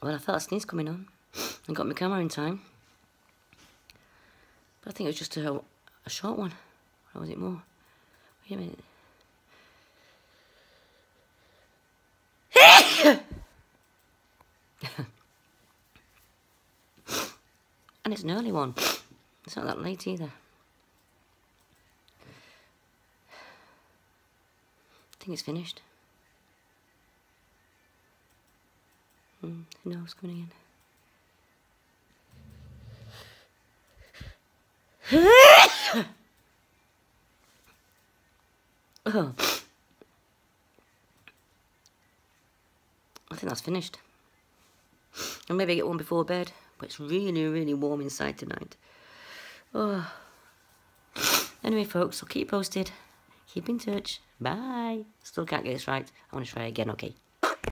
Well, I felt a sneeze coming on and got my camera in time. But I think it was just a short one. Or was it more? Wait a minute. And it's an early one. It's not that late either. I think it's finished. Who knows coming in? Oh. I think that's finished. And maybe I get one before bed. But it's really, really warm inside tonight. Oh. Anyway, folks, I'll keep you posted. Keep in touch. Bye. Still can't get this right. I want to try again, okay?